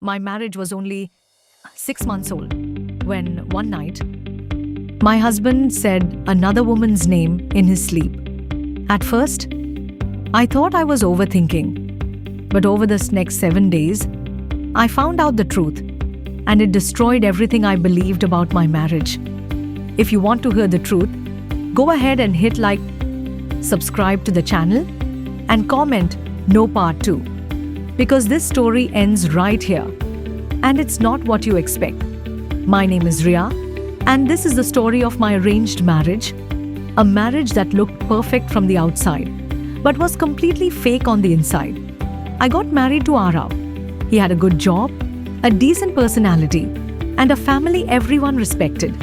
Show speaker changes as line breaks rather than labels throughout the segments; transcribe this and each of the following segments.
My marriage was only 6 months old when one night my husband said another woman's name in his sleep. At first, I thought I was overthinking, but over this next 7 days, I found out the truth and it destroyed everything I believed about my marriage. If you want to hear the truth, go ahead and hit like, subscribe to the channel, and comment no part 2. Because this story ends right here. And it's not what you expect. My name is Ria, and this is the story of my arranged marriage. A marriage that looked perfect from the outside, but was completely fake on the inside. I got married to Arav. He had a good job, a decent personality, and a family everyone respected.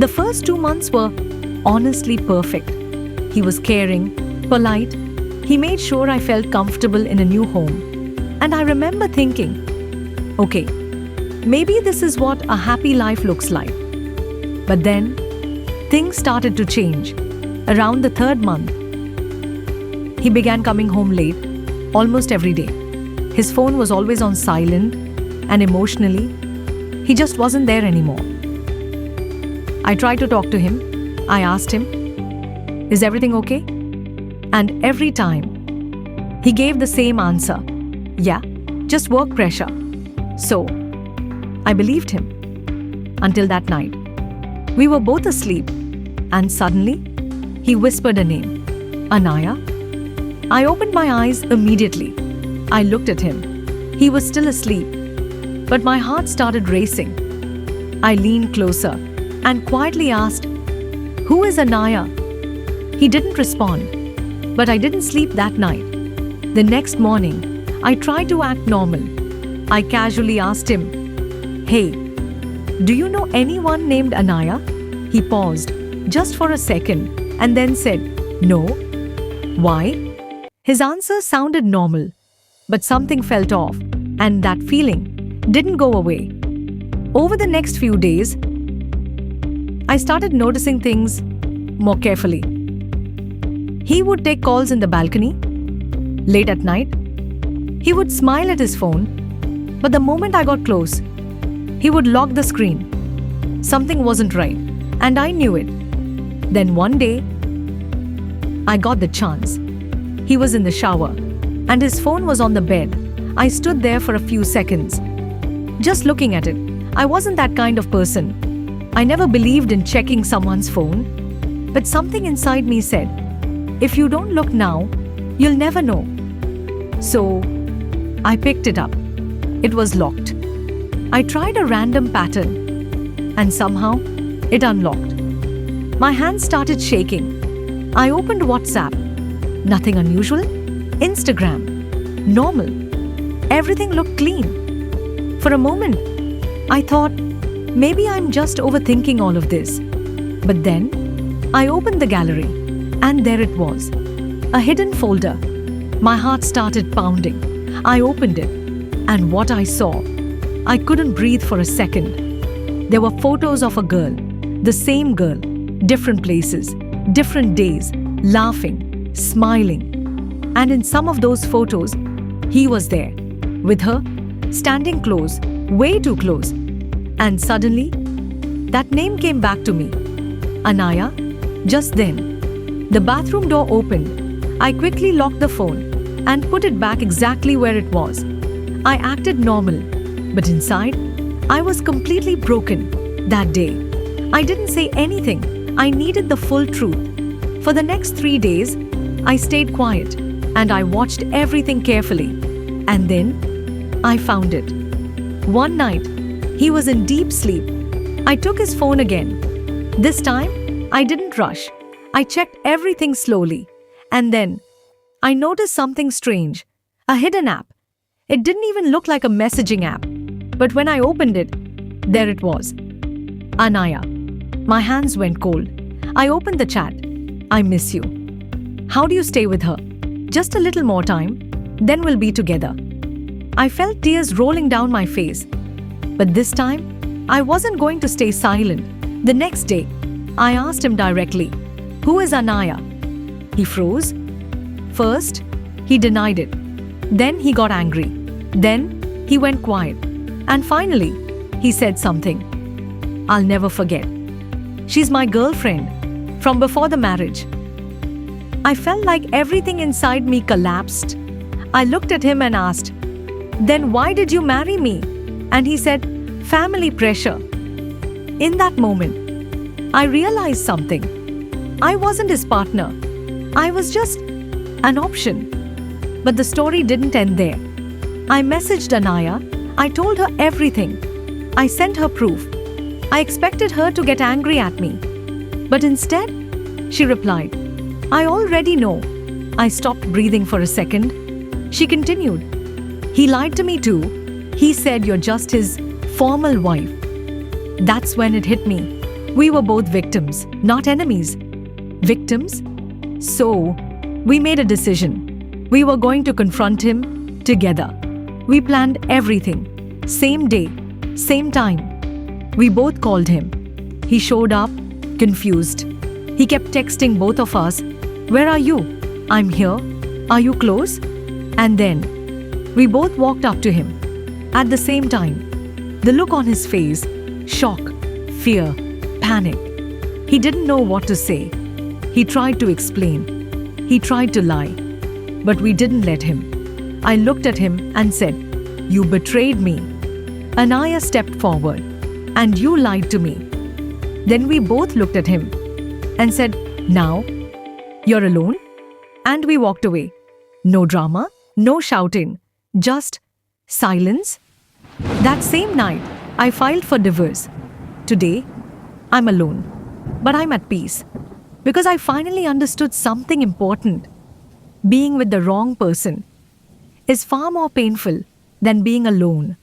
The first 2 months were honestly perfect. He was caring, polite. He made sure I felt comfortable in a new home. And I remember thinking, okay, maybe this is what a happy life looks like. But then, things started to change. Around the 3rd month, he began coming home late, almost every day. His phone was always on silent, and emotionally, he just wasn't there anymore. I tried to talk to him. I asked him, "Is everything okay?" And every time, he gave the same answer. Yeah, just work pressure. So, I believed him. Until that night. We were both asleep, and suddenly, he whispered a name. Anaya. I opened my eyes immediately. I looked at him. He was still asleep, but my heart started racing. I leaned closer and quietly asked, "Who is Anaya?" He didn't respond, but I didn't sleep that night. The next morning, I tried to act normal. I casually asked him, "Hey, do you know anyone named Anaya?" He paused, just for a second, and then said, "No." Why? His answer sounded normal, but something felt off, and that feeling didn't go away. Over the next few days, I started noticing things more carefully. He would take calls in the balcony. Late at night, he would smile at his phone, but the moment I got close, he would lock the screen. Something wasn't right, and I knew it. Then one day, I got the chance. He was in the shower, and his phone was on the bed. I stood there for a few seconds, just looking at it. I wasn't that kind of person. I never believed in checking someone's phone, but something inside me said, if you don't look now, you'll never know. So, I picked it up. It was locked. I tried a random pattern, and somehow, it unlocked. My hands started shaking. I opened WhatsApp. Nothing unusual. Instagram. Normal. Everything looked clean. For a moment, I thought, maybe I'm just overthinking all of this. But then, I opened the gallery, and there it was. A hidden folder. My heart started pounding. I opened it, and what I saw, I couldn't breathe for a second. There were photos of a girl, the same girl, different places, different days, laughing, smiling. And in some of those photos, he was there, with her, standing close, way too close. And suddenly, that name came back to me. Anaya. Just then, the bathroom door opened. I quickly locked the phone and put it back exactly where it was. I acted normal, but inside, I was completely broken that day. I didn't say anything. I needed the full truth. For the next 3 days, I stayed quiet and I watched everything carefully. And then, I found it. One night, he was in deep sleep. I took his phone again. This time, I didn't rush. I checked everything slowly. And then, I noticed something strange. A hidden app. It didn't even look like a messaging app. But when I opened it, there it was. Anaya. My hands went cold. I opened the chat. I miss you. How do you stay with her? Just a little more time, then we'll be together. I felt tears rolling down my face. But this time, I wasn't going to stay silent. The next day, I asked him directly, "Who is Anaya?" He froze. First, he denied it. Then he got angry. Then he went quiet. And finally, he said something I'll never forget. She's my girlfriend from before the marriage. I felt like everything inside me collapsed. I looked at him and asked, "Then why did you marry me?" And he said, "Family pressure." In that moment, I realized something. I wasn't his partner. I was just an option. But the story didn't end there. I messaged Anaya. I told her everything. I sent her proof. I expected her to get angry at me. But instead, she replied, "I already know." I stopped breathing for a second. She continued, "He lied to me too. He said you're just his formal wife." That's when it hit me. We were both victims, not enemies. Victims? So, we made a decision. We were going to confront him together. We planned everything. Same day, same time. We both called him. He showed up, confused. He kept texting both of us, "Where are you? I'm here. Are you close?" And then, we both walked up to him. At the same time, the look on his face, shock, fear, panic. He didn't know what to say. He tried to explain. He tried to lie. But we didn't let him. I looked at him and said, "You betrayed me." Anaya stepped forward. "And you lied to me." Then we both looked at him and said, "Now, you're alone?" And we walked away. No drama, no shouting, just silence. That same night, I filed for divorce. Today, I'm alone, but I'm at peace because I finally understood something important. Being with the wrong person is far more painful than being alone.